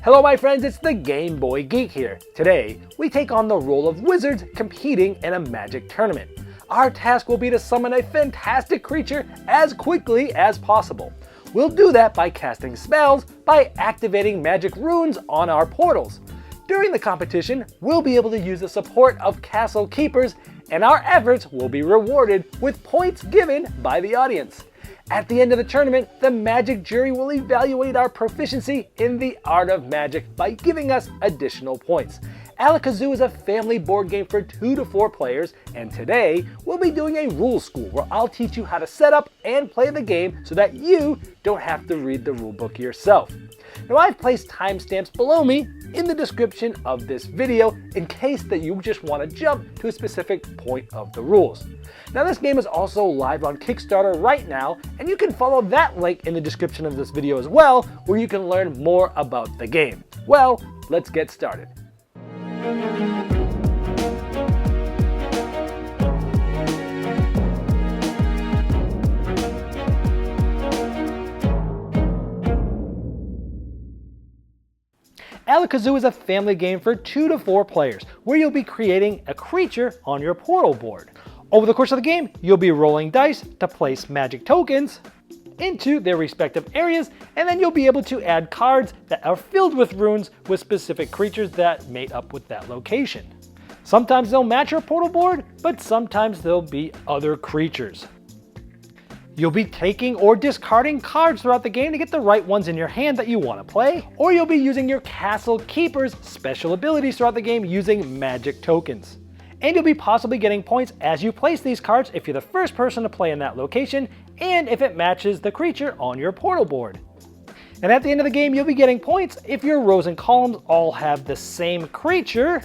Hello my friends, it's the Game Boy Geek here. Today, we take on the role of wizards competing in a magic tournament. Our task will be to summon a fantastic creature as quickly as possible. We'll do that by casting spells, by activating magic runes on our portals. During the competition, we'll be able to use the support of castle keepers, and our efforts will be rewarded with points given by the audience. At the end of the tournament, the magic jury will evaluate our proficiency in the art of magic by giving us additional points. Alakazoo is a family board game for 2 to 4 players, and today we'll be doing a rule school where I'll teach you how to set up and play the game so that you don't have to read the rulebook yourself. Now I've placed timestamps below me in the description of this video in case that you just want to jump to a specific point of the rules. Now this game is also live on Kickstarter right now, and you can follow that link in the description of this video as well, where you can learn more about the game. Well, let's get started. Alakazoo is a family game for 2 to 4 players, where you'll be creating a creature on your portal board. Over the course of the game, you'll be rolling dice to place magic tokens into their respective areas, and then you'll be able to add cards that are filled with runes with specific creatures that mate up with that location. Sometimes they'll match your portal board, but sometimes there'll be other creatures. You'll be taking or discarding cards throughout the game to get the right ones in your hand that you want to play, or you'll be using your castle keeper's special abilities throughout the game using magic tokens. And you'll be possibly getting points as you place these cards if you're the first person to play in that location, and if it matches the creature on your portal board. And at the end of the game, you'll be getting points if your rows and columns all have the same creature,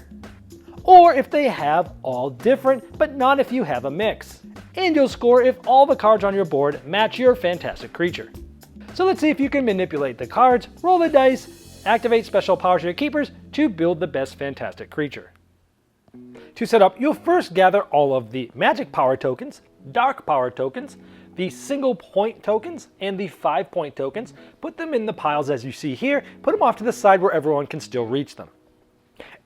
or if they have all different, but not if you have a mix. And you'll score if all the cards on your board match your fantastic creature. So let's see if you can manipulate the cards, roll the dice, activate special powers of your keepers to build the best fantastic creature. To set up, you'll first gather all of the magic power tokens, dark power tokens, the single point tokens, and the 5-point tokens, put them in the piles as you see here, put them off to the side where everyone can still reach them.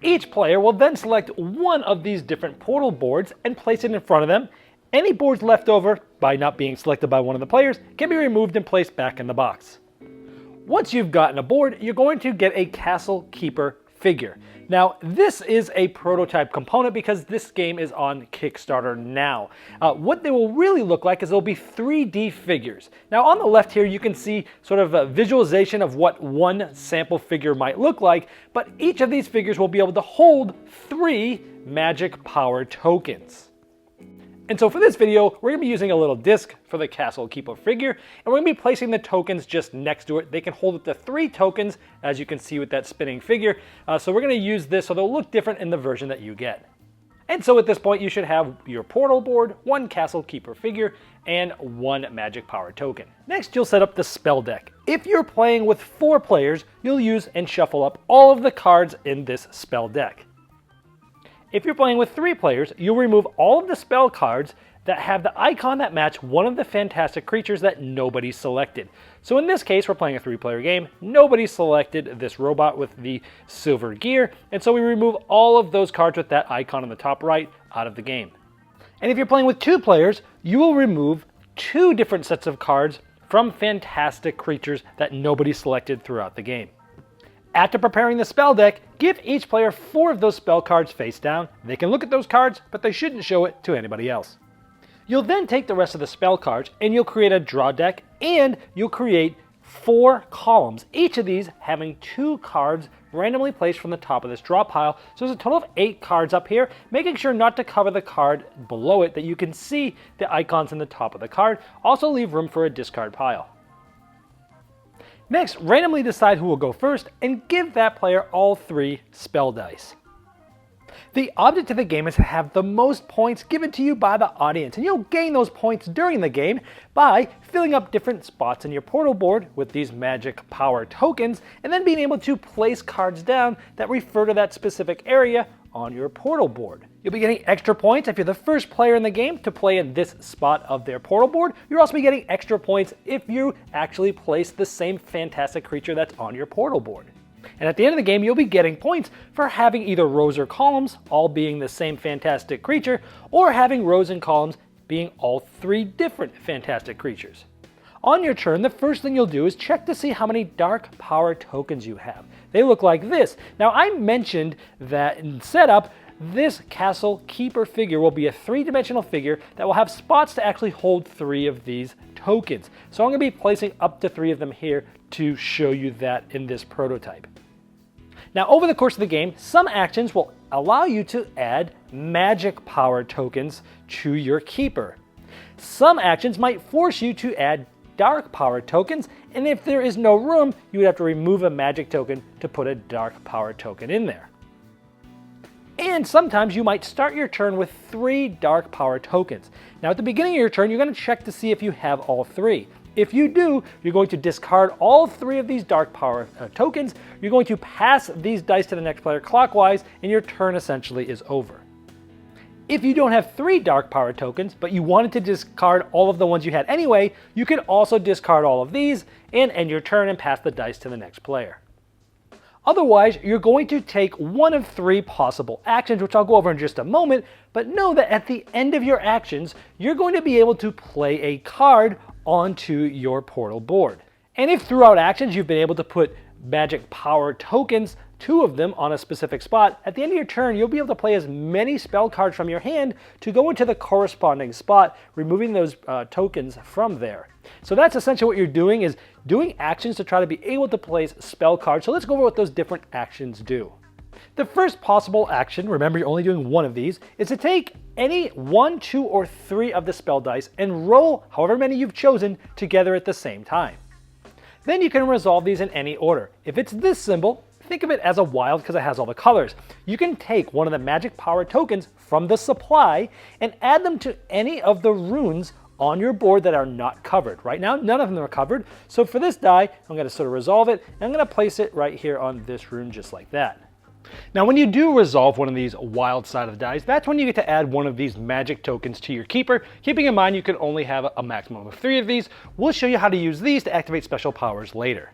Each player will then select one of these different portal boards and place it in front of them. Any boards left over by not being selected by one of the players can be removed and placed back in the box. Once you've gotten a board, you're going to get a castle keeper figure. Now, this is a prototype component because this game is on Kickstarter now. What they will really look like is they'll be 3D figures. Now, on the left here, you can see sort of a visualization of what one sample figure might look like, but each of these figures will be able to hold 3 magic power tokens. And so for this video, we're going to be using a little disc for the castle keeper figure, and we're going to be placing the tokens just next to it. They can hold up to 3 tokens, as you can see with that spinning figure. So we're going to use this so they'll look different in the version that you get. And so at this point, you should have your portal board, 1 castle keeper figure, and 1 magic power token. Next, you'll set up the spell deck. If you're playing with 4 players, you'll use and shuffle up all of the cards in this spell deck. If you're playing with 3 players, you'll remove all of the spell cards that have the icon that match one of the fantastic creatures that nobody selected. So in this case, we're playing a 3-player game. Nobody selected this robot with the silver gear, and so we remove all of those cards with that icon on the top right out of the game. And if you're playing with 2 players, you will remove 2 different sets of cards from fantastic creatures that nobody selected throughout the game. After preparing the spell deck, give each player 4 of those spell cards face down. They can look at those cards, but they shouldn't show it to anybody else. You'll then take the rest of the spell cards and you'll create a draw deck, and you'll create 4 columns, each of these having 2 cards randomly placed from the top of this draw pile. So there's a total of 8 cards up here, making sure not to cover the card below it that you can see the icons in the top of the card. Also leave room for a discard pile. Next, randomly decide who will go first and give that player all 3 spell dice. The object of the game is to have the most points given to you by the audience, and you'll gain those points during the game by filling up different spots in your portal board with these magic power tokens, and then being able to place cards down that refer to that specific area on your portal board. You'll be getting extra points if you're the first player in the game to play in this spot of their portal board. You'll also be getting extra points if you actually place the same fantastic creature that's on your portal board. And at the end of the game, you'll be getting points for having either rows or columns, all being the same fantastic creature, or having rows and columns being all 3 different fantastic creatures. On your turn, the first thing you'll do is check to see how many dark power tokens you have. They look like this. Now, I mentioned that in setup, this castle keeper figure will be a 3-dimensional figure that will have spots to actually hold 3 of these tokens. So I'm going to be placing up to 3 of them here to show you that in this prototype. Now, over the course of the game, some actions will allow you to add magic power tokens to your keeper. Some actions might force you to add dark power tokens, and if there is no room, you would have to remove a magic token to put a dark power token in there. And sometimes you might start your turn with 3 dark power tokens. Now at the beginning of your turn, you're going to check to see if you have all 3. If you do, you're going to discard all 3 of these dark power tokens. You're going to pass these dice to the next player clockwise, and your turn essentially is over. If you don't have 3 dark power tokens, but you wanted to discard all of the ones you had anyway, you can also discard all of these and end your turn and pass the dice to the next player. Otherwise, you're going to take one of 3 possible actions, which I'll go over in just a moment, but know that at the end of your actions, you're going to be able to play a card onto your portal board. And if throughout actions you've been able to put magic power tokens, 2 of them on a specific spot, at the end of your turn you'll be able to play as many spell cards from your hand to go into the corresponding spot, removing those tokens from there. So that's essentially what you're doing, is doing actions to try to be able to place spell cards. So let's go over what those different actions do. The first possible action, remember you're only doing 1 of these, is to take any 1, 2, or 3 of the spell dice and roll however many you've chosen together at the same time. Then you can resolve these in any order. If it's this symbol, think of it as a wild because it has all the colors. You can take one of the magic power tokens from the supply and add them to any of the runes on your board that are not covered. Right now, none of them are covered. So for this die, I'm going to sort of resolve it, and I'm going to place it right here on this rune just like that. Now, when you do resolve one of these wild side of the dice, that's when you get to add one of these magic tokens to your keeper. Keeping in mind you can only have a maximum of 3 of these. We'll show you how to use these to activate special powers later.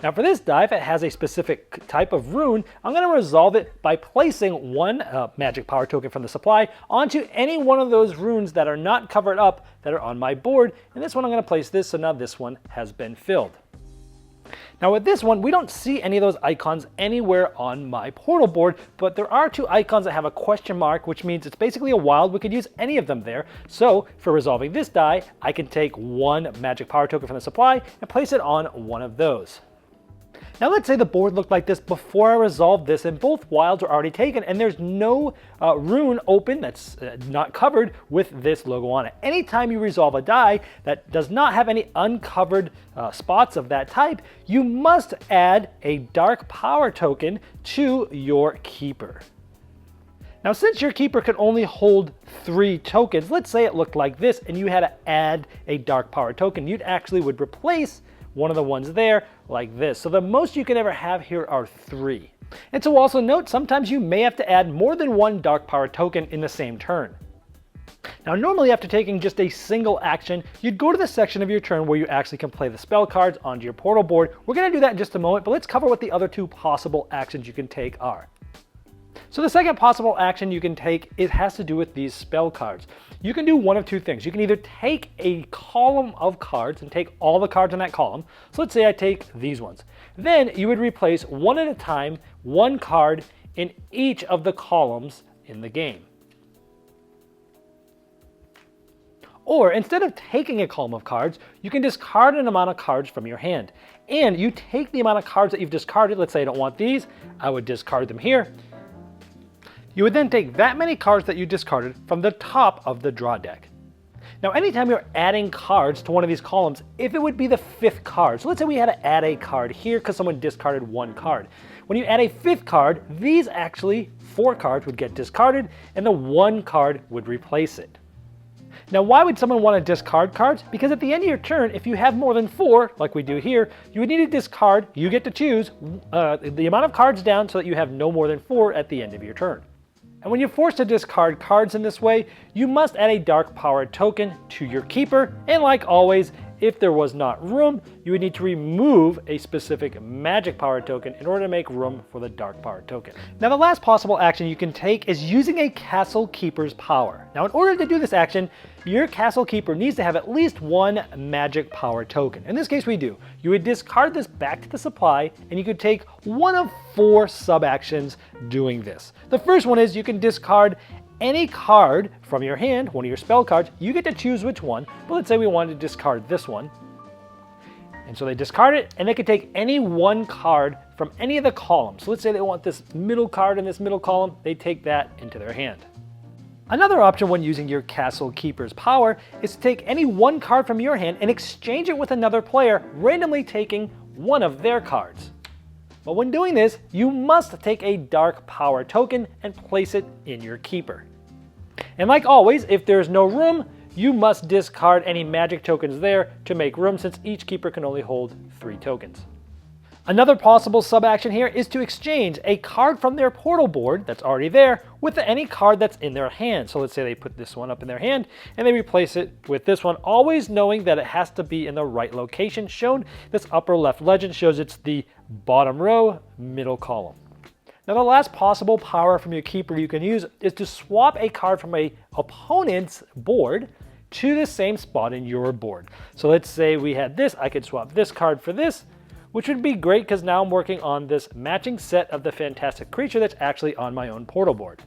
Now for this die, if it has a specific type of rune, I'm going to resolve it by placing 1 magic power token from the supply onto any one of those runes that are not covered up that are on my board. And this one I'm going to place this, so now this one has been filled. Now with this one, we don't see any of those icons anywhere on my portal board, but there are 2 icons that have a question mark, which means it's basically a wild. We could use any of them there. So for resolving this die, I can take 1 magic power token from the supply and place it on one of those. Now let's say the board looked like this before I resolved this and both wilds are already taken and there's no rune open that's not covered with this logo on it. Anytime you resolve a die that does not have any uncovered spots of that type, you must add a dark power token to your keeper. Now since your keeper can only hold 3 tokens, let's say it looked like this and you had to add a dark power token, you'd actually would replace one of the ones there like this. So the most you can ever have here are 3. And so also note, sometimes you may have to add more than 1 dark power token in the same turn. Now normally after taking just a single action, you'd go to the section of your turn where you actually can play the spell cards onto your portal board. We're going to do that in just a moment, but let's cover what the other 2 possible actions you can take are. So the second possible action you can take, it has to do with these spell cards. You can do one of 2 things. You can either take a column of cards and take all the cards in that column. So let's say I take these ones. Then you would replace one at a time, 1 card in each of the columns in the game. Or instead of taking a column of cards, you can discard an amount of cards from your hand. And you take the amount of cards that you've discarded. Let's say I don't want these. I would discard them here. You would then take that many cards that you discarded from the top of the draw deck. Now anytime you're adding cards to one of these columns, if it would be the 5th card, so let's say we had to add a card here because someone discarded 1 card. When you add a 5th card, these actually 4 cards would get discarded and the 1 card would replace it. Now why would someone want to discard cards? Because at the end of your turn, if you have more than 4, like we do here, you would need to discard, you get to choose the amount of cards down so that you have no more than 4 at the end of your turn. And when you're forced to discard cards in this way, you must add a dark power token to your keeper, and like always, if there was not room, you would need to remove a specific magic power token in order to make room for the dark power token. Now the last possible action you can take is using a castle keeper's power. Now in order to do this action, your castle keeper needs to have at least one magic power token. In this case we do. You would discard this back to the supply, and you could take one of 4 sub-actions doing this. The first one is you can discard any card from your hand, one of your spell cards. You get to choose which one, but let's say we wanted to discard this one. And so they discard it, and they can take any one card from any of the columns. So let's say they want this middle card in this middle column, they take that into their hand. Another option when using your castle keeper's power is to take any one card from your hand and exchange it with another player, randomly taking one of their cards. But when doing this, you must take a dark power token and place it in your keeper. And like always, if there's no room, you must discard any magic tokens there to make room, since each keeper can only hold 3 tokens. Another possible sub-action here is to exchange a card from their portal board that's already there with any card that's in their hand. So let's say they put this one up in their hand and they replace it with this one, always knowing that it has to be in the right location shown. This upper left legend shows it's the bottom row, middle column. Now the last possible power from your keeper you can use is to swap a card from an opponent's board to the same spot in your board. So let's say we had this, I could swap this card for this, which would be great because now I'm working on this matching set of the fantastic creature that's actually on my own portal board.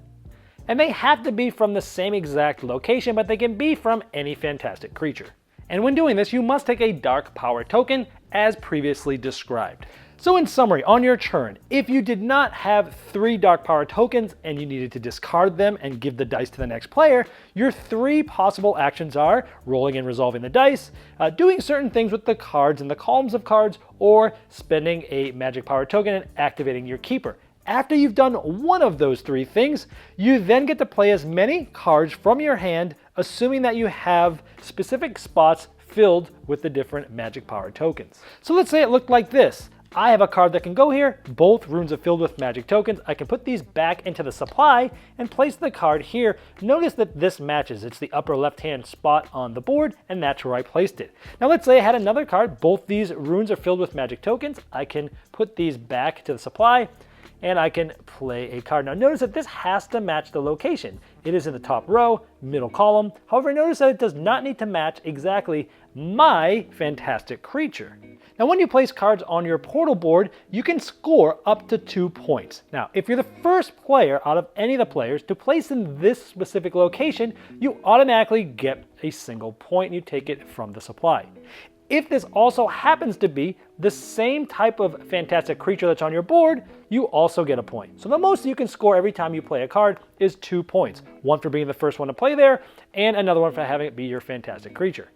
And they have to be from the same exact location, but they can be from any fantastic creature. And when doing this, you must take a dark power token as previously described. So in summary, on your turn, if you did not have 3 dark power tokens and you needed to discard them and give the dice to the next player, your 3 possible actions are rolling and resolving the dice, doing certain things with the cards in the columns of cards, or spending a magic power token and activating your keeper. After you've done one of those 3 things, you then get to play as many cards from your hand, assuming that you have specific spots filled with the different magic power tokens. So let's say it looked like this. I have a card that can go here, both rooms are filled with magic tokens. I can put these back into the supply and place the card here. Notice that this matches, it's the upper left hand spot on the board, and that's where I placed it. Now let's say I had another card, both these runes are filled with magic tokens. I can put these back to the supply, and I can play a card. Now notice that this has to match the location. It is in the top row, middle column. However, notice that it does not need to match exactly my fantastic creature. Now when you place cards on your portal board, you can score up to 2 points. Now if you're the first player out of any of the players to place in this specific location, you automatically get a single point. You take it from the supply. If this also happens to be the same type of fantastic creature that's on your board, you also get a point. So the most you can score every time you play a card is 2 points. One for being the first one to play there, and another one for having it be your fantastic creature.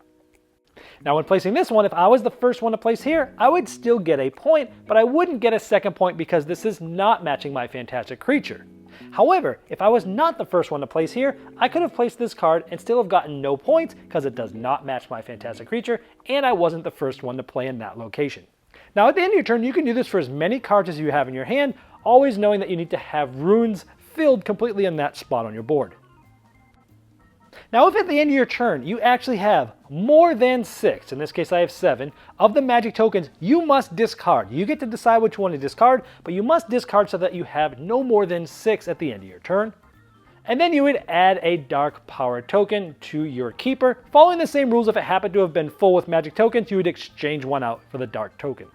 Now when placing this one, if I was the first one to place here, I would still get a point, but I wouldn't get a second point because this is not matching my fantastic creature. However, if I was not the first one to place here, I could have placed this card and still have gotten no points because it does not match my fantastic creature, and I wasn't the first one to play in that location. Now at the end of your turn, you can do this for as many cards as you have in your hand, always knowing that you need to have runes filled completely in that spot on your board. Now if at the end of your turn you actually have more than 6, in this case I have 7, of the magic tokens, you must discard. You get to decide which one to discard, but you must discard so that you have no more than 6 at the end of your turn. And then you would add a dark power token to your keeper. Following the same rules, if it happened to have been full with magic tokens, you would exchange one out for the dark token.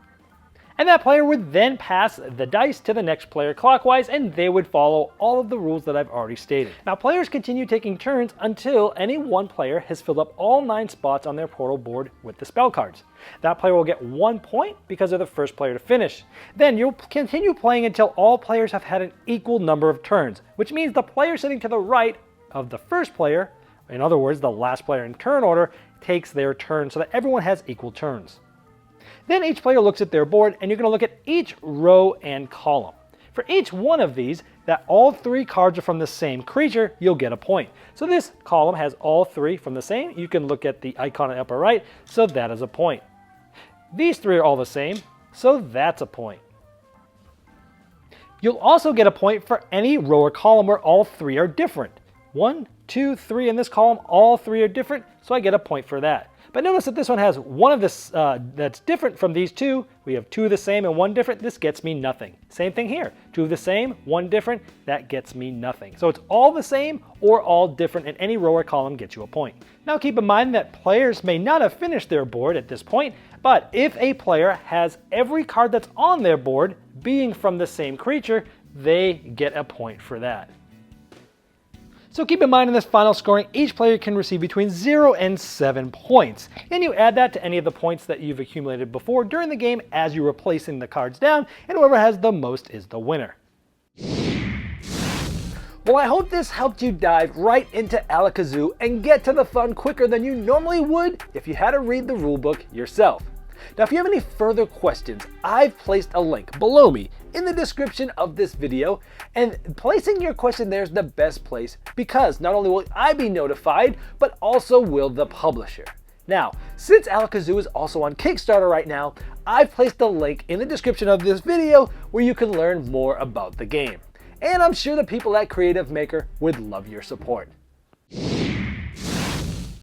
And that player would then pass the dice to the next player clockwise, and they would follow all of the rules that I've already stated. Now players continue taking turns until any one player has filled up all 9 spots on their portal board with the spell cards. That player will get 1 point because they're the first player to finish. Then you'll continue playing until all players have had an equal number of turns, which means the player sitting to the right of the first player, in other words the last player in turn order, takes their turn so that everyone has equal turns. Then each player looks at their board, and you're going to look at each row and column. For each one of these, that all 3 cards are from the same creature, you'll get a point. So this column has all 3 from the same. You can look at the icon on the upper right, so that is a point. These 3 are all the same, so that's a point. You'll also get a point for any row or column where all 3 are different. 1, 2, 3 in this column, all 3 are different, so I get a point for that. But notice that this one has one of this that's different from these two. We have two of the same and one different. This gets me nothing. Same thing here. Two of the same, one different. That gets me nothing. So it's all the same or all different, and any row or column gets you a point. Now keep in mind that players may not have finished their board at this point, but if a player has every card that's on their board being from the same creature, they get a point for that. So keep in mind in this final scoring, each player can receive between 0 and 7 points. And you add that to any of the points that you've accumulated before during the game as you're replacing the cards down, and whoever has the most is the winner. Well, I hope this helped you dive right into Alakazoo and get to the fun quicker than you normally would if you had to read the rulebook yourself. Now, if you have any further questions, I've placed a link below me in the description of this video, and placing your question there is the best place because not only will I be notified, but also will the publisher. Now, since Alakazoo is also on Kickstarter right now, I've placed a link in the description of this video where you can learn more about the game. And I'm sure the people at Creative Maker would love your support.